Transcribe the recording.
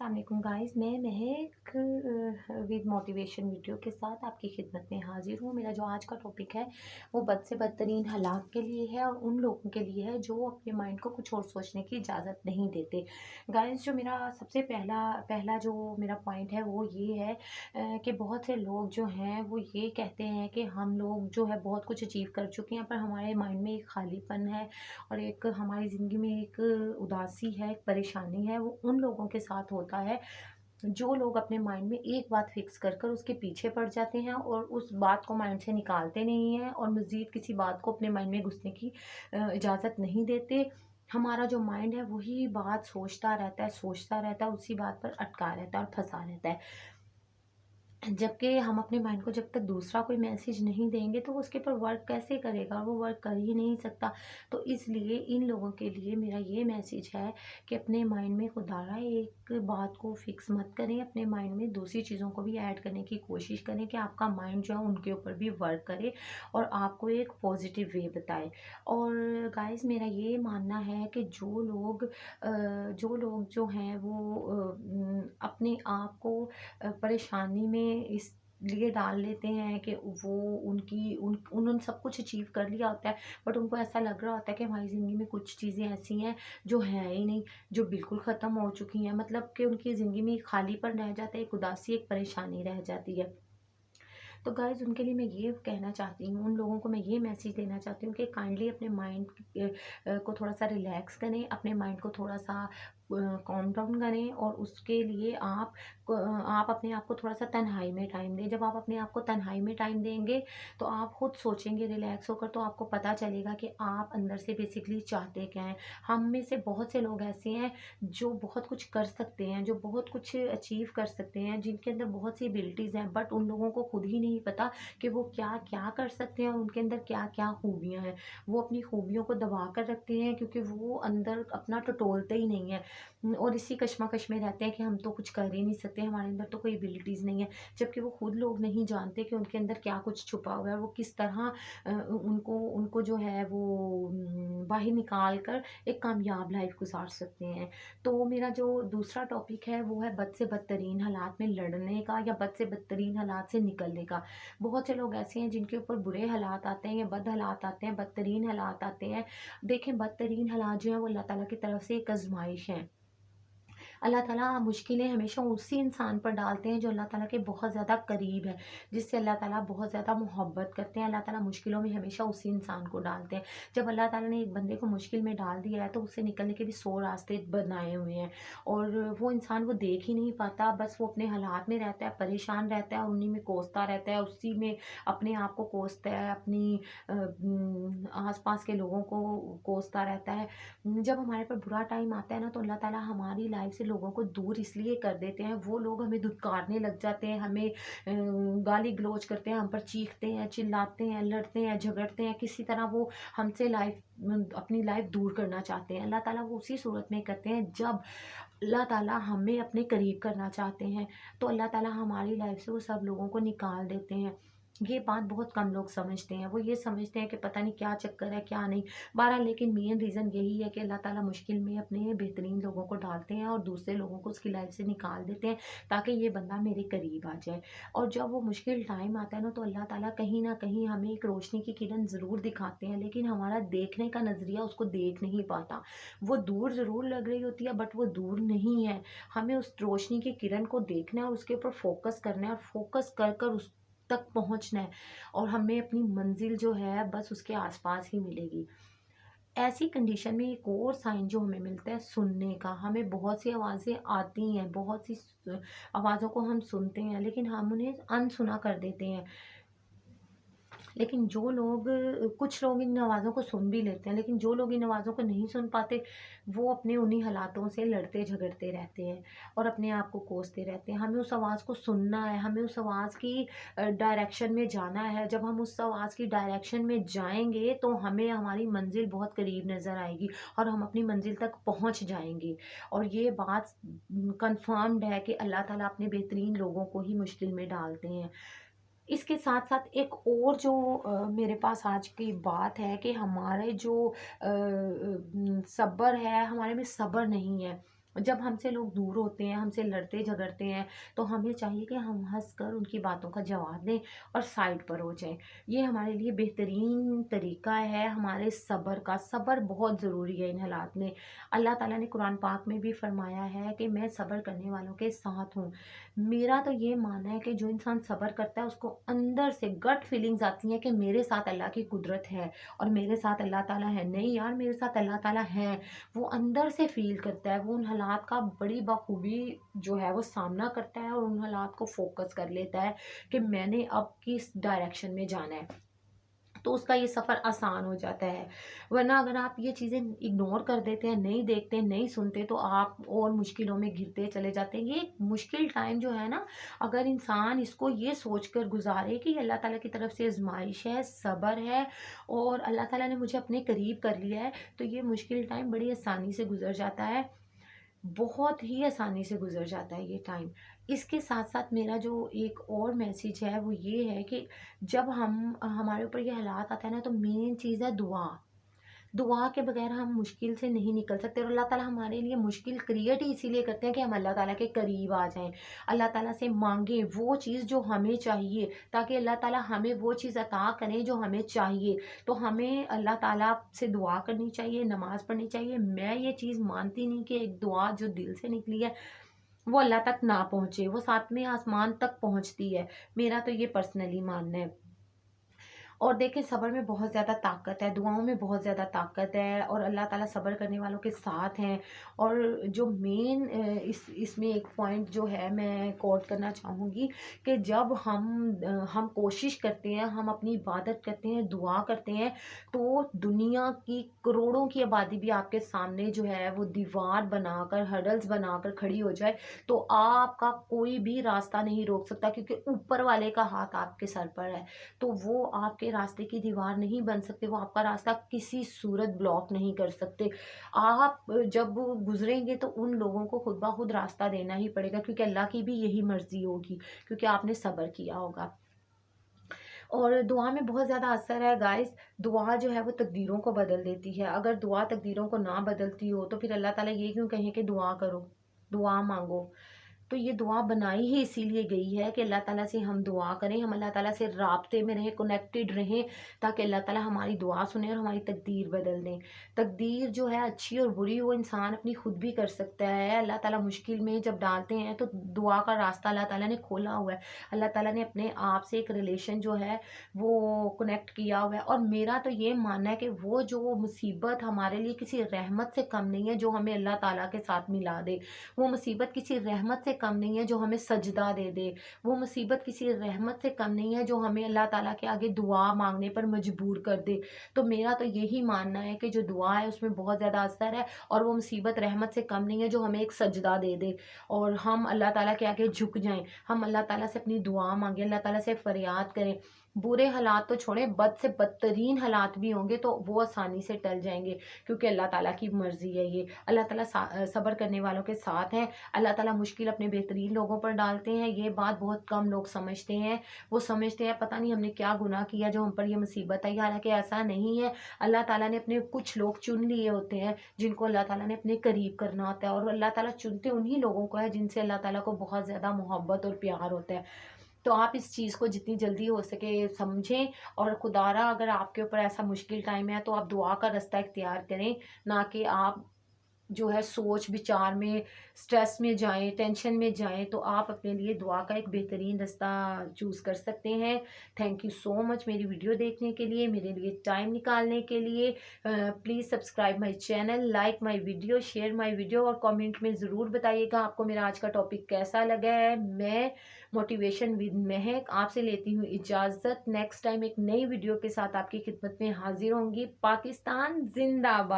अस्सलाम वालेकुम गाइस, मैं महक विद मोटिवेशन वीडियो के साथ आपकी खिदमत में हाजिर हूँ। मेरा जो आज का टॉपिक है वो बद से बदतरीन हालात के लिए है और उन लोगों के लिए है जो अपने माइंड को कुछ और सोचने की इजाज़त नहीं देते। गाइस, जो मेरा सबसे पहला पहला जो मेरा पॉइंट है वो ये है कि बहुत से लोग जो हैं वो ये कहते हैं कि हम लोग जो है बहुत कुछ अचीव कर चुके हैं, पर हमारे माइंड में एक खालीपन है और एक हमारी ज़िंदगी में एक उदासी है, एक परेशानी है। वो उन लोगों के साथ होता है जो लोग अपने माइंड में एक बात फिक्स कर कर उसके पीछे पड़ जाते हैं और उस बात को माइंड से निकालते नहीं हैं और मज़ीद किसी बात को अपने माइंड में घुसने की इजाज़त नहीं देते। हमारा जो माइंड है वही बात सोचता रहता है, उसी बात पर अटका रहता है और फँसा रहता है। जबकि हम अपने माइंड को जब तक दूसरा कोई मैसेज नहीं देंगे तो वो उसके ऊपर वर्क कैसे करेगा? वो वर्क कर ही नहीं सकता। तो इसलिए इन लोगों के लिए मेरा ये मैसेज है कि अपने माइंड में खुदारा एक बात को फिक्स मत करें, अपने माइंड में दूसरी चीज़ों को भी ऐड करने की कोशिश करें कि आपका माइंड जो है उनके ऊपर भी वर्क करे और आपको एक पॉजिटिव वे बताए। और गाइस, मेरा ये मानना है कि जो लोग जो हैं वो अपने आप को परेशानी में इसलिए डाल लेते हैं कि वो उन्होंने सब कुछ अचीव कर लिया होता है, बट उनको ऐसा लग रहा होता है कि हमारी ज़िंदगी में कुछ चीज़ें ऐसी हैं जो हैं ही नहीं, जो बिल्कुल ख़त्म हो चुकी हैं। मतलब कि उनकी ज़िंदगी में एक खालीपन रह जाता है, एक उदासी, एक परेशानी रह जाती है। तो गाइज़, उनके लिए मैं ये कहना चाहती हूँ, उन लोगों को मैं ये मैसेज देना चाहती हूँ कि काइंडली अपने माइंड को थोड़ा-सा रिलैक्स करें, अपने माइंड को थोड़ा-सा calm डाउन करें और उसके लिए आप अपने आप को थोड़ा-सा तन्हाई में टाइम दें। जब आप अपने आप को तन्हाई में टाइम देंगे, तो आप खुद सोचेंगे रिलैक्स होकर, तो आपको पता चलेगा कि आप अंदर से बेसिकली चाहते क्या हैं। हम में से बहुत से लोग ऐसे हैं जो बहुत कुछ कर सकते हैं, जो बहुत कुछ अचीव कर सकते हैं, जिनके अंदर बहुत सी एबिलिटीज़ हैं, बट उन लोगों को खुद ही नहीं पता कि वो क्या-क्या कर सकते हैं और उनके अंदर क्या-क्या खूबियाँ हैं। वो अपनी खूबियों को दबा कर रखते हैं क्योंकि वो अंदर अपना टटोलते ही नहीं हैं और इसी कशमकश में रहते हैं कि हम तो कुछ कर ही नहीं सकते, हमारे अंदर तो कोई एबिलिटीज़ नहीं है। जबकि वो खुद लोग नहीं जानते कि उनके अंदर क्या कुछ छुपा हुआ है, वो किस तरह उनको उनको जो है वो बाहर निकाल कर एक कामयाब लाइफ गुजार सकते हैं। तो मेरा जो दूसरा टॉपिक है वो है बद से बदतरीन हालात में लड़ने का या बद से बदतरीन हालात से निकलने का। बहुत से लोग ऐसे हैं जिनके ऊपर बुरे हालात आते हैं या बद हालात आते हैं, बदतरीन हालात आते हैं। देखें, बदतरीन हालात जो हैं वो अल्लाह ताला की तरफ से एक आज़माइश है। अल्लाह ताला मुश्किलें हमेशा उसी इंसान पर डालते हैं जो अल्लाह ताला के बहुत ज़्यादा करीब है, जिससे अल्लाह ताला बहुत ज़्यादा मोहब्बत करते हैं। अल्लाह ताला मुश्किलों में हमेशा उसी इंसान को डालते हैं। जब अल्लाह ताला ने एक बंदे को मुश्किल में डाल दिया है तो उससे निकलने के भी 100 रास्ते बनाए हुए हैं और वो इंसान वो देख ही नहीं पाता, बस वो अपने हालात में रहता है, परेशान रहता है और उन्हीं में कोसता रहता है, उसी में अपने आप को कोसता है, अपनी आस-पास के लोगों को कोसता रहता है। जब हमारे पर बुरा टाइम आता है ना तो अल्लाह ताला हमारी लाइफ से लोगों को दूर इसलिए कर देते हैं, वो लोग हमें धुतकारने लग जाते हैं, हमें गाली गलौज करते हैं, हम पर चीखते हैं, चिल्लाते हैं, लड़ते हैं, झगड़ते हैं, किसी तरह वो हमसे अपनी लाइफ दूर करना चाहते हैं। अल्लाह ताला वो उसी सूरत में करते हैं जब अल्लाह ताला हमें अपने करीब करना चाहते हैं, तो अल्लाह ताला हमारी लाइफ से वो सब लोगों को निकाल देते हैं। ये बात बहुत कम लोग समझते हैं। वो ये समझते हैं कि पता नहीं क्या चक्कर है, क्या नहीं। बहरहाल, लेकिन मेन रीज़न यही है कि अल्लाह ताला मुश्किल में अपने बेहतरीन लोगों को डालते हैं और दूसरे लोगों को उसकी लाइफ से निकाल देते हैं ताकि ये बंदा मेरे करीब आ जाए। और जब वो मुश्किल टाइम आता है ना तो अल्लाह ताला कहीं न कहीं हमें एक रोशनी की किरण ज़रूर दिखाते हैं, लेकिन हमारा देखने का नज़रिया उसको देख नहीं पाता। वो दूर ज़रूर लग रही होती है बट वो दूर नहीं है। हमें उस रोशनी की किरण को देखना है और उसके ऊपर फ़ोकस करना है और फ़ोकस कर कर उस तक पहुँचना है और हमें अपनी मंज़िल जो है बस उसके आस-पास ही मिलेगी। ऐसी कंडीशन में एक और साइन जो हमें मिलता है सुनने का, हमें बहुत सी आवाज़ें आती हैं, बहुत सी आवाज़ों को हम सुनते हैं लेकिन हम उन्हें अनसुना कर देते हैं। लेकिन जो लोग कुछ लोग इन आवाज़ों को सुन भी लेते हैं, लेकिन जो लोग इन आवाज़ों को नहीं सुन पाते, वो अपने उन्हीं हालातों से लड़ते-झगड़ते रहते हैं और अपने आप को कोसते रहते हैं। हमें उस आवाज़ को सुनना है, हमें उस आवाज़ की डायरेक्शन में जाना है। जब हम उस आवाज़ की डायरेक्शन में जाएँगे, तो हमें हमारी मंज़िल बहुत करीब नज़र आएगी और हम अपनी मंज़िल तक पहुँच जाएँगे। और ये बात कन्फर्म्ड है कि अल्लाह ताला अपने बेहतरीन लोगों को ही मुश्किल में डालते हैं। इसके साथ-साथ एक और जो मेरे पास आज की बात है कि हमारे जो सब्र है, हमारे में सब्र नहीं है। जब हमसे लोग दूर होते हैं, हमसे लड़ते झगड़ते हैं, तो हमें चाहिए कि हम हँस कर उनकी बातों का जवाब दें और साइड पर हो जाएँ। ये हमारे लिए बेहतरीन तरीका है हमारे सब्र का। सब्र बहुत ज़रूरी है इन हालात में। अल्लाह ताला ने कुरान पाक में भी फ़रमाया है कि मैं सब्र करने वालों के साथ हूँ। मेरा तो ये मानना है कि जो इंसान सब्र करता है उसको अंदर से गट फीलिंग्स आती हैं कि मेरे साथ अल्लाह की कुदरत है और मेरे साथ अल्लाह ताला है। नहीं यार, मेरे साथ अल्लाह ताला है। वो अंदर से फ़ील करता है, वो उन हालात का बड़ी बखूबी जो है वो सामना करता है और उन हालात को फ़ोकस कर लेता है कि मैंने अब किस डायरेक्शन में जाना है। तो उसका ये सफ़र आसान हो जाता है। वरना अगर आप ये चीज़ें इग्नोर कर देते हैं, नहीं देखते, नहीं सुनते, तो आप और मुश्किलों में घिरते चले जाते हैं। ये मुश्किल टाइम जो है ना, अगर इंसान इसको ये सोच कर गुज़ारे कि अल्लाह ताला की तरफ से आज़माइश है, सब्र है और अल्लाह ताला ने मुझे अपने करीब कर लिया है, तो ये मुश्किल टाइम बड़ी आसानी से गुज़र जाता है। बहुत ही आसानी से गुज़र जाता है ये टाइम। इसके साथ-साथ मेरा जो एक और मैसेज है वो ये है कि जब हमारे ऊपर ये हालात आता है ना, तो मेन चीज़ है दुआ। दुआ के बगैर हम मुश्किल से नहीं निकल सकते और अल्लाह ताला हमारे लिए मुश्किल क्रिएट ही इसीलिए करते हैं कि हम अल्लाह ताला के करीब आ जाएँ। अल्लाह ताला से माँगे वो चीज़ जो हमें चाहिए, ताकि अल्लाह ताला हमें वो चीज़ अता करें जो हमें चाहिए। तो हमें अल्लाह ताला से दुआ करनी चाहिए, नमाज़ पढ़नी चाहिए। मैं ये चीज़ मानती नहीं कि एक दुआ जो दिल से निकली है वो अल्लाह तक ना पहुँचे, वो सातवें आसमान तक पहुँचती है। मेरा तो ये पर्सनली मानना है। और देखिए, सब्र में बहुत ज़्यादा ताकत है, दुआओं में बहुत ज़्यादा ताकत है और अल्लाह ताला सब्र करने वालों के साथ हैं। और जो मेन इसमें एक पॉइंट जो है मैं कोट करना चाहूँगी कि जब हम कोशिश करते हैं, हम अपनी इबादत करते हैं, दुआ करते हैं, तो दुनिया की करोड़ों की आबादी भी आपके सामने जो है वो दीवार बनाकर, हर्डल्स बनाकर खड़ी हो जाए, तो आपका कोई भी रास्ता नहीं रोक सकता, क्योंकि ऊपर वाले का हाथ आपके सर पर है। तो वो आपके रास्ते की दीवार नहीं बन सकते, वो आपका रास्ता किसी सूरत ब्लॉक नहीं कर सकते। आप जब गुज़रेंगे तो उन लोगों को खुद ब खुद रास्ता देना ही पड़ेगा, क्योंकि अल्लाह की भी यही मर्ज़ी होगी, क्योंकि आपने सब्र किया होगा। और दुआ में बहुत ज़्यादा असर है गाइस। दुआ जो है वो तकदीरों को बदल देती है। अगर दुआ तकदीरों को ना बदलती हो, तो फिर अल्लाह ताला ये क्यों कहें कि दुआ करो, दुआ माँगो। तो ये दुआ बनाई ही इसीलिए गई है कि अल्लाह ताला से हम दुआ करें, हम अल्लाह ताला से राब्ते में रहें, कनेक्टेड रहें, ताकि अल्लाह ताला हमारी दुआ सुने और हमारी तकदीर बदल दें। तकदीर जो है अच्छी और बुरी वो इंसान अपनी खुद भी कर सकता है। अल्लाह ताला मुश्किल में जब डालते हैं तो दुआ का रास्ता अल्लाह ताला ने खोला हुआ है। अल्लाह ताला ने अपने आप से एक रिलेशन जो है वो कनेक्ट किया हुआ है। और मेरा तो ये मानना है कि वो जो मुसीबत हमारे लिए किसी रहमत से कम नहीं है जो हमें अल्लाह ताला के साथ मिला दे। वो मुसीबत किसी रहमत से कम नहीं है जो हमें सजदा दे दे। वो मुसीबत किसी रहमत से कम नहीं है जो हमें अल्लाह ताला के आगे दुआ माँगने पर मजबूर कर दे। तो मेरा तो यही मानना है कि जो दुआ है उसमें बहुत ज़्यादा असर है और वो मुसीबत रहमत से कम नहीं है जो हमें एक सजदा दे दे और हम अल्लाह ताला के आगे झुक जाएँ। हम अल्लाह ताला से अपनी दुआ माँगे, अल्लाह ताला से फ़रियाद करें। बुरे हालात तो छोड़ें, बद से बदतरीन हालात भी होंगे तो वो आसानी से टल जाएँगे, क्योंकि अल्लाह ताला की मर्ज़ी है ये। अल्लाह ताला सब्र करने वालों के साथ हैं। अल्लाह ताला मुश्किल अपने बेहतरीन लोगों पर डालते हैं। ये बात बहुत कम लोग समझते हैं। वो समझते हैं पता नहीं हमने क्या गुनाह किया जो हम पर ये मुसीबत आई, हालाँकि ऐसा नहीं है। अल्लाह ताला ने अपने कुछ लोग चुन लिए होते हैं जिनको अल्लाह ताला ने अपने करीब करना होता है और अल्लाह ताला चुनते उन्हीं लोगों को है जिनसे अल्लाह ताला को बहुत ज़्यादा मोहब्बत और प्यार होता है। तो आप इस चीज़ को जितनी जल्दी हो सके समझें और खुदारा अगर आपके ऊपर ऐसा मुश्किल टाइम है तो आप दुआ का रास्ता इख्तियार करें, ना कि आप जो है सोच विचार में, स्ट्रेस में जाएँ, टेंशन में जाएँ। तो आप अपने लिए दुआ का एक बेहतरीन रास्ता चूज़ कर सकते हैं। थैंक यू सो मच मेरी वीडियो देखने के लिए, मेरे लिए टाइम निकालने के लिए। Please subscribe my channel, like my video, share my video और कमेंट में ज़रूर बताइएगा आपको मेरा आज का टॉपिक कैसा लगा है। मैं मोटिवेशन विद महक आपसे लेती हूँ इजाज़त। नेक्स्ट टाइम एक नई वीडियो के साथ आपकी खिदमत में हाज़िर होंगी। पाकिस्तान ज़िंदाबाद।